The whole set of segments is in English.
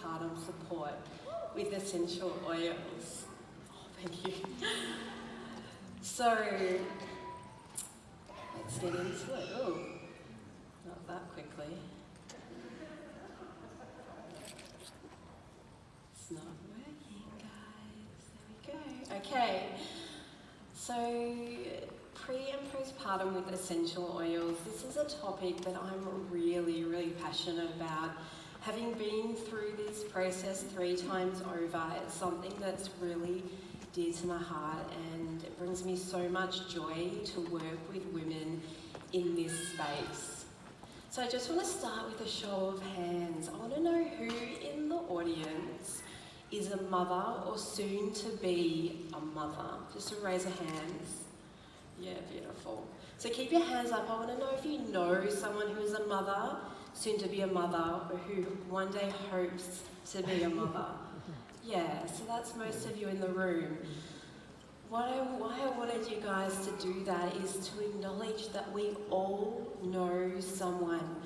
postpartum support with essential oils. Oh, thank you. So, let's get into it. Oh, not that quickly. It's not working, guys. There we go. Okay. So, pre and postpartum with essential oils. This is a topic that I'm really, really passionate about. Having been through this process 3 times over, it's something that's really dear to my heart, and it brings me so much joy to work with women in this space. So I just want to start with a show of hands. I want to know who in the audience is a mother or soon to be a mother. Just a raise of hands. Yeah, beautiful. So keep your hands up. I want to know if you know someone who is a mother, soon to be a mother, or who one day hopes to be a mother. Yeah, so that's most of you in the room. Why I wanted you guys to do that is to acknowledge that we all know someone.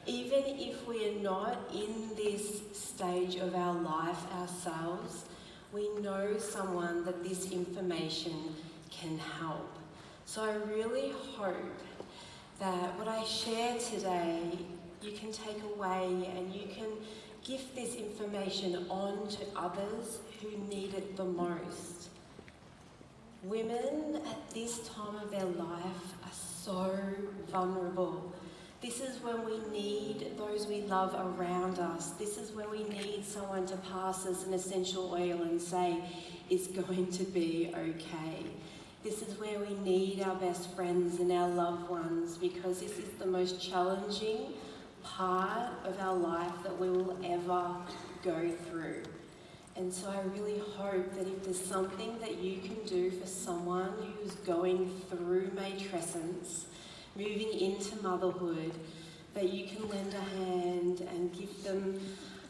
Even if we are not in this stage of our life ourselves, we know someone that this information can help. So I really hope that what I share today, you can take away and you can give this information on to others who need it the most. Women at this time of their life are so vulnerable. This is when we need those we love around us. This is when we need someone to pass us an essential oil and say, it's going to be okay. This is where we need our best friends and our loved ones, because this is the most challenging part of our life that we will ever go through. And so I really hope that if there's something that you can do for someone who's going through matrescence, moving into motherhood, that you can lend a hand and give them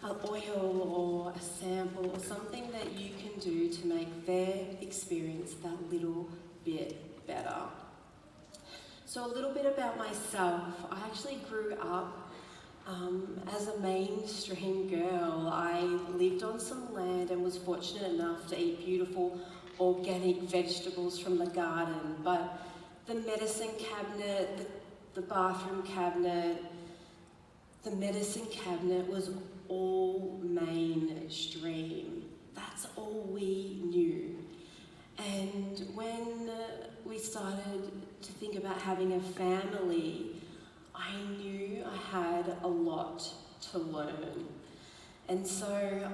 an oil or a sample or something that you can do to make their experience that little bit better. So a little bit about myself. I actually grew up as a mainstream girl. I lived on some land and was fortunate enough to eat beautiful organic vegetables from the garden, but the medicine cabinet, the bathroom cabinet, the medicine cabinet was all mainstream. That's all we knew. And when we started to think about having a family, I knew I had a lot to learn. And so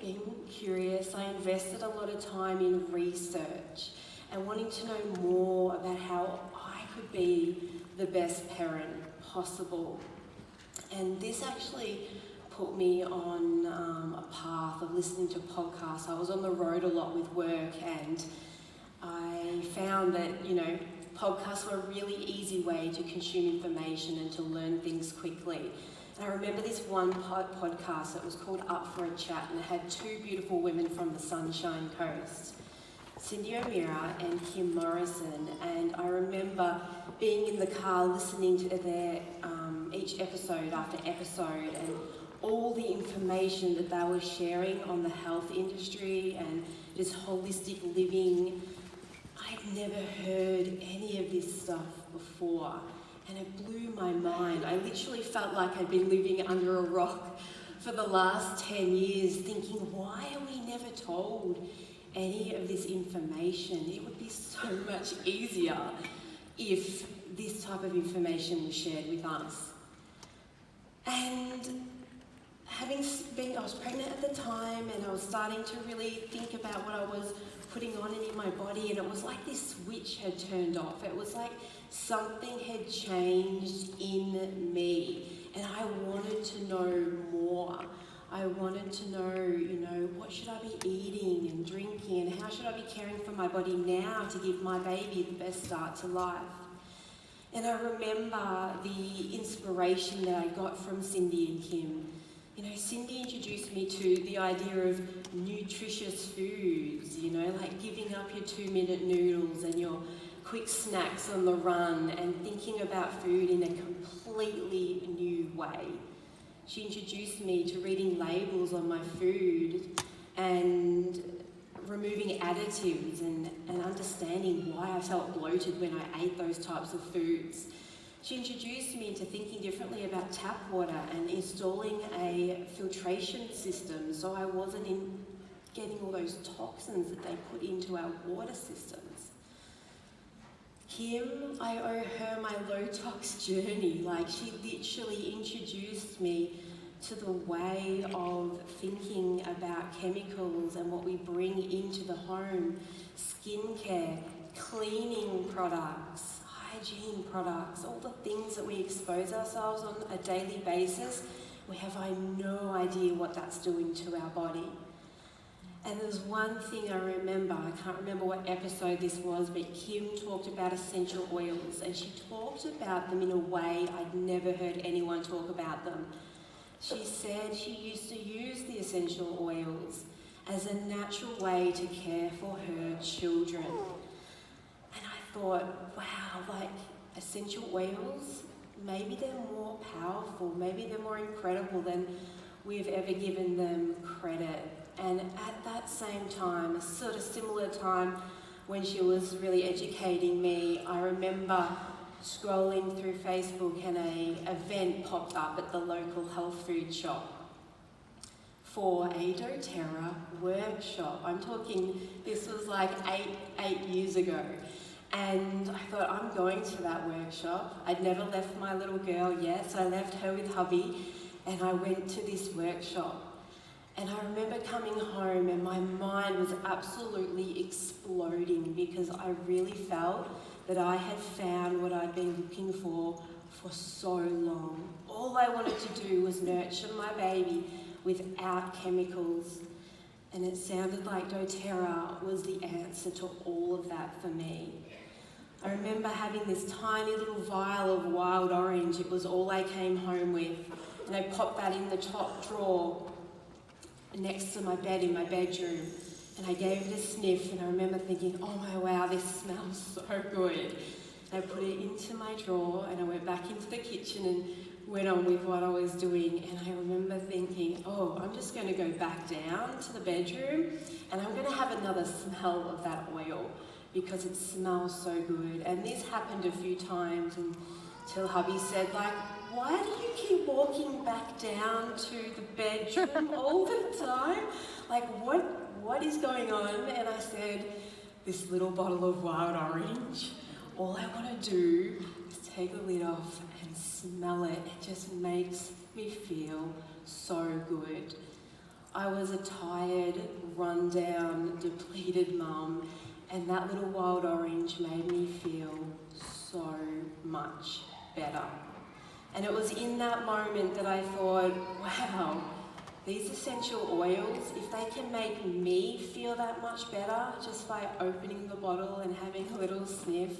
being curious, I invested a lot of time in research and wanting to know more about how I could be the best parent possible. And this actually put me on a path of listening to podcasts. I was on the road a lot with work, and I found that, podcasts were a really easy way to consume information and to learn things quickly. And I remember this one podcast that was called Up for a Chat, and it had 2 beautiful women from the Sunshine Coast, Cindy O'Meara and Kim Morrison. And I remember being in the car listening to their each episode after episode, and all the information that they were sharing on the health industry and just holistic living. I'd never heard any of this stuff before, and it blew my mind. I literally felt like I'd been living under a rock for the last 10 years, thinking, why are we never told any of this information? It would be so much easier if this type of information was shared with us. And I was pregnant at the time, and I was starting to really think about what I was putting on and in my body, and it was like this switch had turned off. It was like something had changed in me, and I wanted to know more. I wanted to know, what should I be eating and drinking, and how should I be caring for my body now to give my baby the best start to life. And I remember the inspiration that I got from Cindy and Kim. Cindy introduced me to the idea of nutritious foods, like giving up your 2-minute noodles and your quick snacks on the run, and thinking about food in a completely new way. She introduced me to reading labels on my food and removing additives and understanding why I felt bloated when I ate those types of foods. She introduced me to thinking differently about tap water and installing a filtration system so I wasn't getting all those toxins that they put into our water systems. Kim, I owe her my low tox journey. Like, she literally introduced me to the way of thinking about chemicals and what we bring into the home, skincare, cleaning products, hygiene products, all the things that we expose ourselves on a daily basis. We have no idea what that's doing to our body. And there's one thing I remember, I can't remember what episode this was, but Kim talked about essential oils, and she talked about them in a way I'd never heard anyone talk about them. She said she used to use the essential oils as a natural way to care for her children. And I thought, wow, like essential oils, maybe they're more powerful, maybe they're more incredible than we've ever given them credit. And at that same time, a sort of similar time when she was really educating me, I remember scrolling through Facebook and an event popped up at the local health food shop for a doTERRA workshop. I'm talking, this was like eight years ago. And I thought, I'm going to that workshop. I'd never left my little girl yet, so I left her with hubby and I went to this workshop. And I remember coming home and my mind was absolutely exploding because I really felt that I had found what I'd been looking for so long. All I wanted to do was nurture my baby without chemicals. And it sounded like doTERRA was the answer to all of that for me. I remember having this tiny little vial of wild orange. It was all I came home with. And I popped that in the top drawer next to my bed in my bedroom, and I gave it a sniff, and I remember thinking, oh my wow, this smells so good. And I put it into my drawer and I went back into the kitchen and went on with what I was doing. And I remember thinking, oh, I'm just going to go back down to the bedroom and I'm going to have another smell of that oil because it smells so good. And this happened a few times until hubby said, like, why do you keep walking back down to the bedroom all the time? Like, what is going on? And I said, this little bottle of wild orange, all I want to do is take the lid off and smell it. It just makes me feel so good. I was a tired, run-down, depleted mum, and that little wild orange made me feel so much better. And it was in that moment that I thought, wow, these essential oils, if they can make me feel that much better just by opening the bottle and having a little sniff,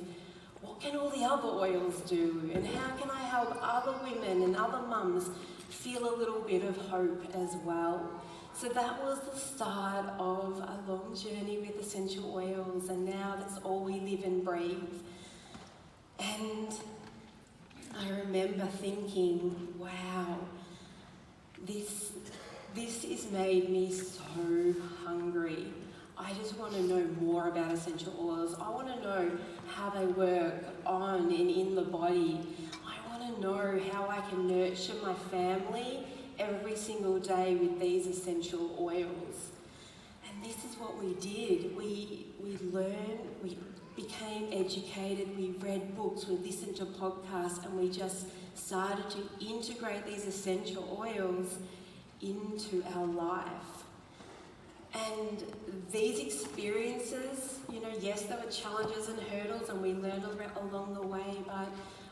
what can all the other oils do? And how can I help other women and other mums feel a little bit of hope as well? So that was the start of a long journey with essential oils, and now that's all we live and breathe. And I remember thinking, wow, this has made me so hungry. I just want to know more about essential oils. I want to know how they work on and in the body. I want to know how I can nurture my family every single day with these essential oils. And this is what we did. We learned, we became educated, we read books, we listened to podcasts, and we just started to integrate these essential oils into our life. And these experiences, yes, there were challenges and hurdles and we learned along the way, but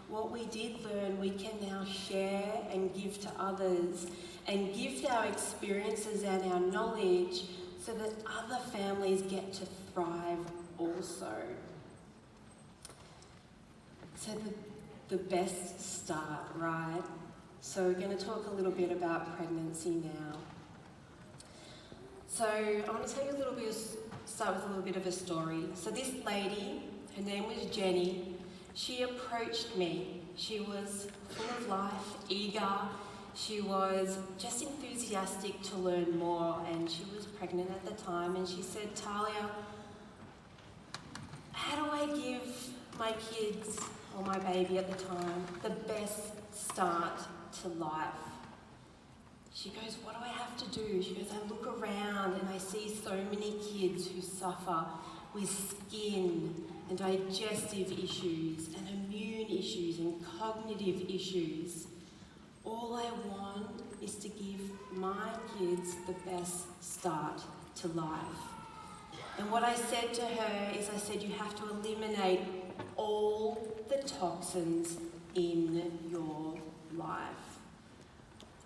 what we did learn, we can now share and give to others and gift our experiences and our knowledge so that other families get to thrive also. So the best start, right? So we're going to talk a little bit about pregnancy now. So I want to start with a little bit of a story. So this lady, her name was Jenny, she approached me. She was full of life, eager, she was just enthusiastic to learn more, and she was pregnant at the time, and she said, Talia, how do I give my kids, or my baby at the time, the best start to life? She goes, what do I have to do? She goes, I look around and I see so many kids who suffer with skin and digestive issues and immune issues and cognitive issues. All I want is to give my kids the best start to life. And what I said to her is, I said, you have to eliminate all the toxins in your life.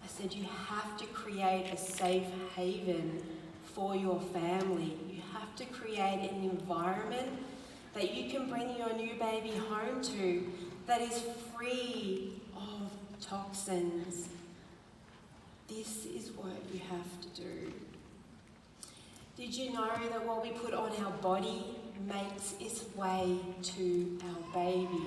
I said, you have to create a safe haven for your family. You have to create an environment that you can bring your new baby home to that is free of toxins. This is what you have to do. Did you know that what we put on our body makes its way to our baby?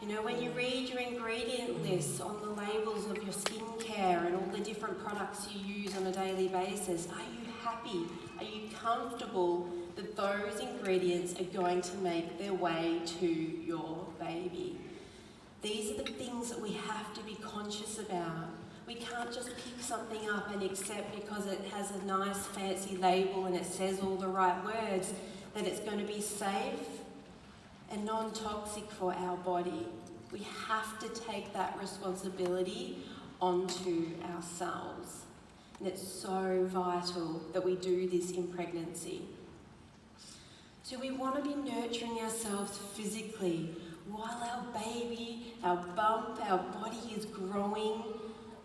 You know, when you read your ingredient lists on the labels of your skincare and all the different products you use on a daily basis, are you happy? Are you comfortable that those ingredients are going to make their way to your baby? These are the things that we have to be conscious about. We can't just pick something up and accept because it has a nice fancy label and it says all the right words that it's going to be safe and non-toxic for our body. We have to take that responsibility onto ourselves. And it's so vital that we do this in pregnancy. So we want to be nurturing ourselves physically while our baby, our bump, our body is growing.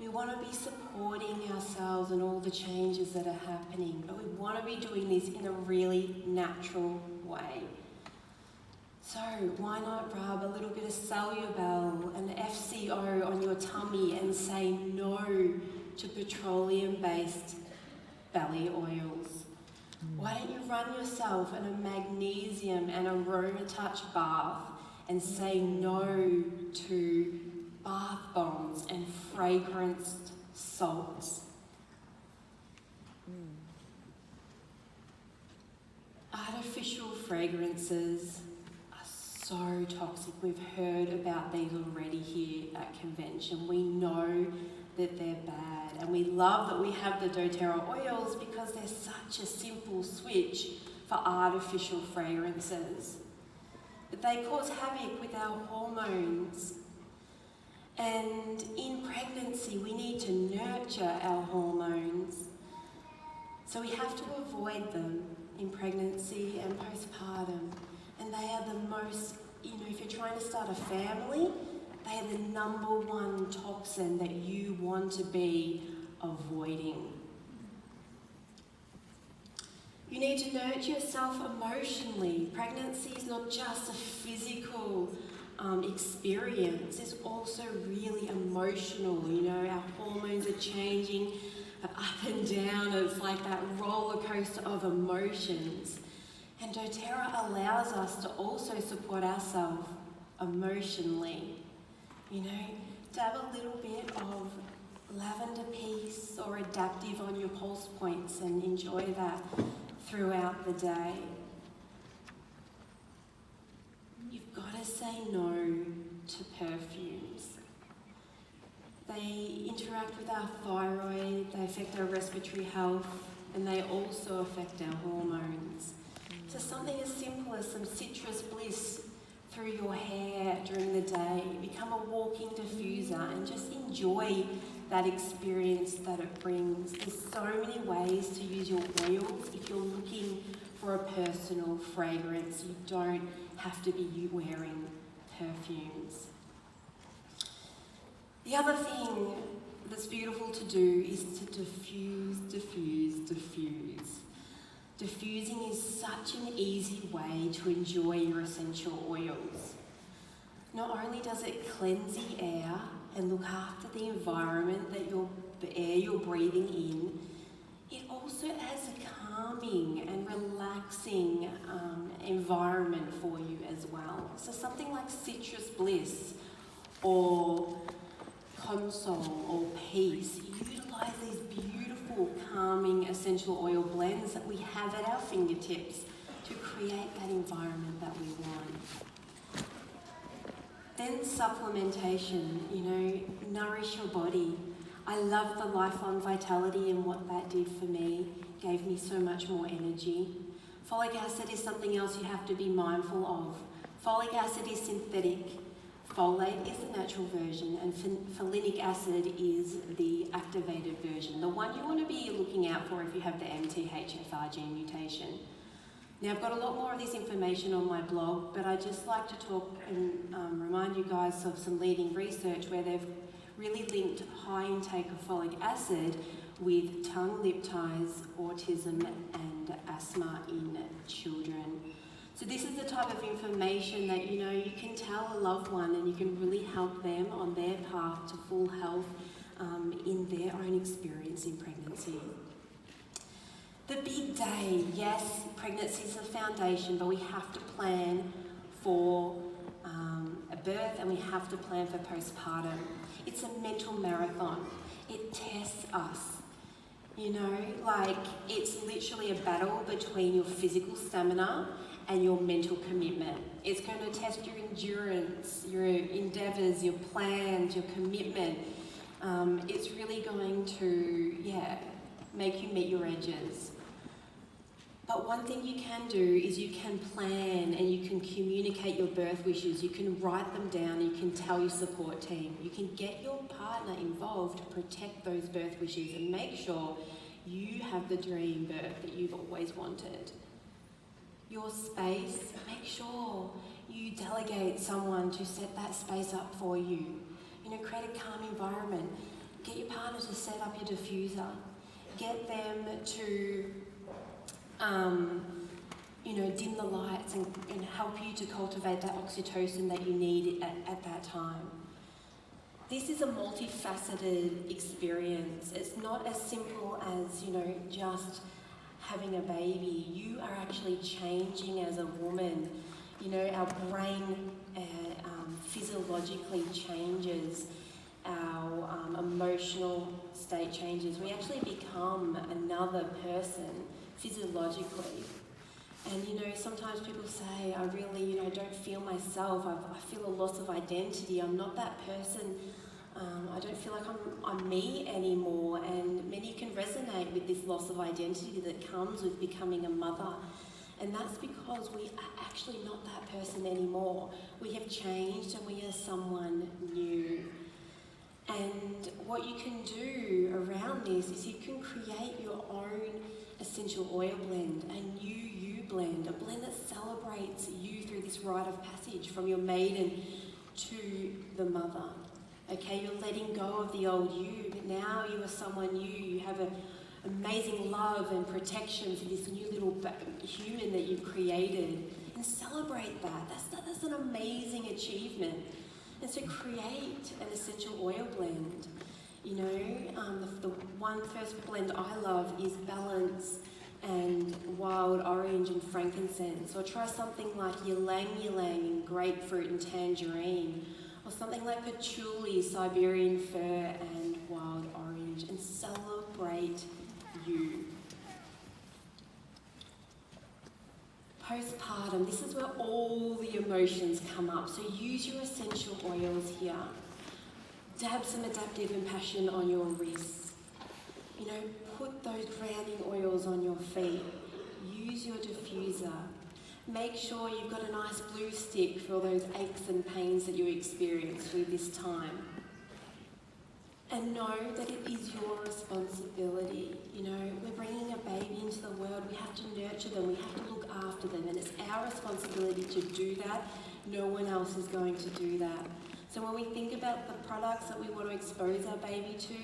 We want to be supporting ourselves and all the changes that are happening, but we want to be doing this in a really natural way. So why not rub a little bit of Celubel and FCO on your tummy and say no to petroleum-based belly oils? Why don't you run yourself in a magnesium and aroma touch bath and say no to bath bombs and fragranced salts? Artificial fragrances are so toxic. We've heard about these already here at convention. We know that they're bad, and we love that we have the doTERRA oils because they're such a simple switch for artificial fragrances. But they cause havoc with our hormones. And in pregnancy, we need to nurture our hormones. So we have to avoid them in pregnancy and postpartum. And they are the most, if you're trying to start a family, they are the number one toxin that you want to be avoiding. You need to nurture yourself emotionally. Pregnancy is not just a physical experience, it's also really emotional. Our hormones are changing up and down. It's like that roller coaster of emotions. And doTERRA allows us to also support ourselves emotionally. Dab a little bit of lavender peace or adaptive on your pulse points and enjoy that throughout the day. You've got to say no to perfumes. They interact with our thyroid, they affect our respiratory health, and they also affect our hormones. So something as simple as some citrus bliss through your hair during the day, become a walking diffuser and just enjoy that experience that it brings. There's so many ways to use your oils. If you're looking for a personal fragrance, you don't have to be wearing perfumes. The other thing that's beautiful to do is to diffuse. Diffusing is such an easy way to enjoy your essential oils. Not only does it cleanse the air and look after the environment the air you're breathing in, it also adds a calming and relaxing environment for you as well. So something like citrus bliss or console or peace, utilize these beautiful calming essential oil blends that we have at our fingertips to create that environment that we want. Then supplementation, nourish your body. I love the Life On Vitality and what that did for me. Gave me so much more energy. Folic acid is something else you have to be mindful of. Folic acid is synthetic. Folate is the natural version, and folinic acid is the activated version, the one you want to be looking out for if you have the MTHFR gene mutation. Now, I've got a lot more of this information on my blog, but I'd just like to talk and remind you guys of some leading research where they've really linked high intake of folic acid with tongue, lip ties, autism, and asthma in children. So this is the type of information that you can tell a loved one and you can really help them on their path to full health in their own experience in pregnancy. The big day, yes, pregnancy is the foundation, but we have to plan for a birth and we have to plan for postpartum. It's a mental marathon. It tests us. It's literally a battle between your physical stamina and your mental commitment. It's going to test your endurance, your endeavours, your plans, your commitment. It's really going to, make you meet your edges. But one thing you can do is you can plan and you can communicate your birth wishes. You can write them down. You can tell your support team. You can get your partner involved to protect those birth wishes and make sure you have the dream birth that you've always wanted. Your space, make sure you delegate someone to set that space up for you. Create a calm environment. Get your partner to set up your diffuser. Get them to dim the lights and help you to cultivate that oxytocin that you need at that time. This is a multifaceted experience. It's not as simple as, just having a baby. You are actually changing as a woman. Our brain physiologically changes. Our emotional state changes. We actually become another person physiologically. And sometimes people say, I really, don't feel myself. I feel a loss of identity. I'm not that person. I don't feel like I'm me anymore. And many can resonate with this loss of identity that comes with becoming a mother. And that's because we are actually not that person anymore. We have changed and we are someone new. And what you can do around this is you can create your own essential oil blend, a new you blend, a blend that celebrates you through this rite of passage from your maiden to the mother. Okay, you're letting go of the old you, but now you are someone new. You have an amazing love and protection for this new little human that you've created, and celebrate that. That's an amazing achievement. And so create an essential oil blend. The one first blend I love is balance and wild orange and frankincense. Or try something like ylang ylang and grapefruit and tangerine. Or something like patchouli, Siberian fir and wild orange. And celebrate you. Postpartum, this is where all the emotions come up. So use your essential oils here. Dab some adaptive and passion on your wrists. Put those grounding oils on your feet. Use your diffuser. Make sure you've got a nice blue stick for all those aches and pains that you experience through this time. And know that it is your responsibility. We're bringing a baby into the world. We have to nurture them. We have to look after them. And it's our responsibility to do that. No one else is going to do that. So when we think about the products that we want to expose our baby to,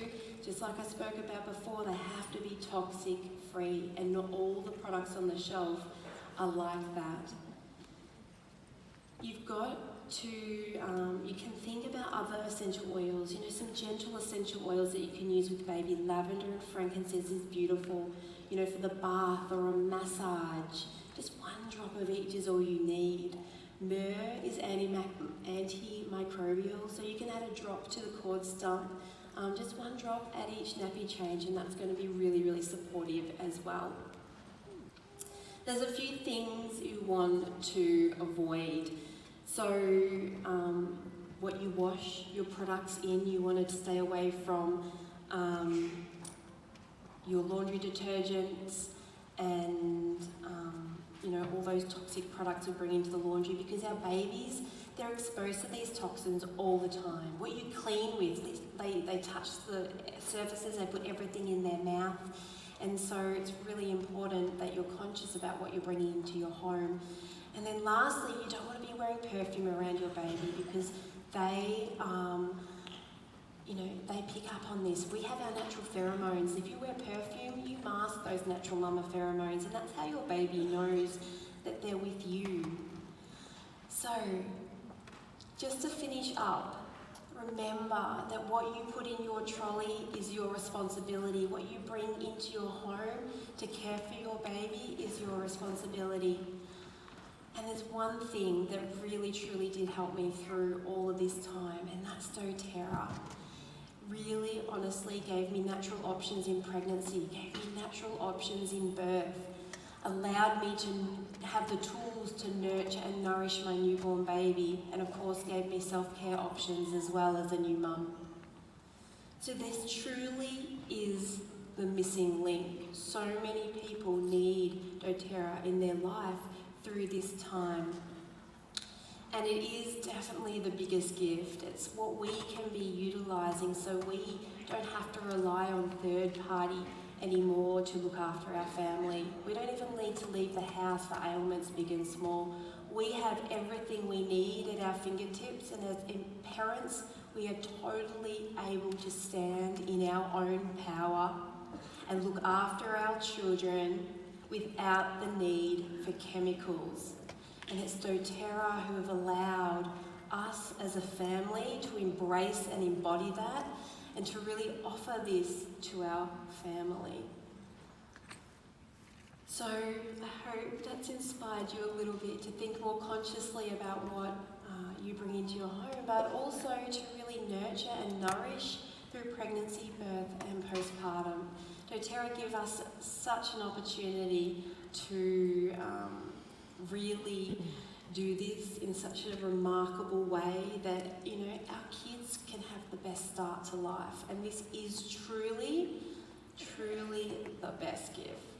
just like I spoke about before, they have to be toxic free. And not all the products on the shelf are like that. You've got to, you can think about other essential oils, some gentle essential oils that you can use with baby. Lavender and frankincense is beautiful, for the bath or a massage. Just one drop of each is all you need. Myrrh is antimicrobial, so you can add a drop to the cord stump. Just one drop at each nappy change, and that's going to be really, really supportive as well. There's a few things you want to avoid. So what you wash your products in, you want to stay away from your laundry detergents and all those toxic products we bring into the laundry, because our babies, they're exposed to these toxins all the time. What you clean with, they touch the surfaces, they put everything in their mouth, and so it's really important that you're conscious about what you're bringing into your home. And then lastly, you don't want to be wearing perfume around your baby, because they pick up on this. We have our natural pheromones. If you wear perfume, you mask those natural mama pheromones, and that's how your baby knows that they're with you. So, just to finish up, remember that what you put in your trolley is your responsibility. What you bring into your home to care for your baby is your responsibility. And there's one thing that really, truly did help me through all of this time, and that's doTERRA. Really, honestly, gave me natural options in pregnancy, gave me natural options in birth, allowed me to have the tools to nurture and nourish my newborn baby, and of course gave me self-care options as well as a new mum. So this truly is the missing link. So many people need doTERRA in their life through this time. And it is definitely the biggest gift. It's what we can be utilising, so we don't have to rely on third party anymore to look after our family. We don't even need to leave the house for ailments big and small. We have everything we need at our fingertips, and as parents, we are totally able to stand in our own power and look after our children without the need for chemicals. And it's doTERRA who have allowed us as a family to embrace and embody that, and to really offer this to our family. So I hope that's inspired you a little bit to think more consciously about what you bring into your home, but also to really nurture and nourish through pregnancy, birth and postpartum. doTERRA gives us such an opportunity to really do this in such a remarkable way that, our kids can have the best start to life. And this is truly, truly the best gift.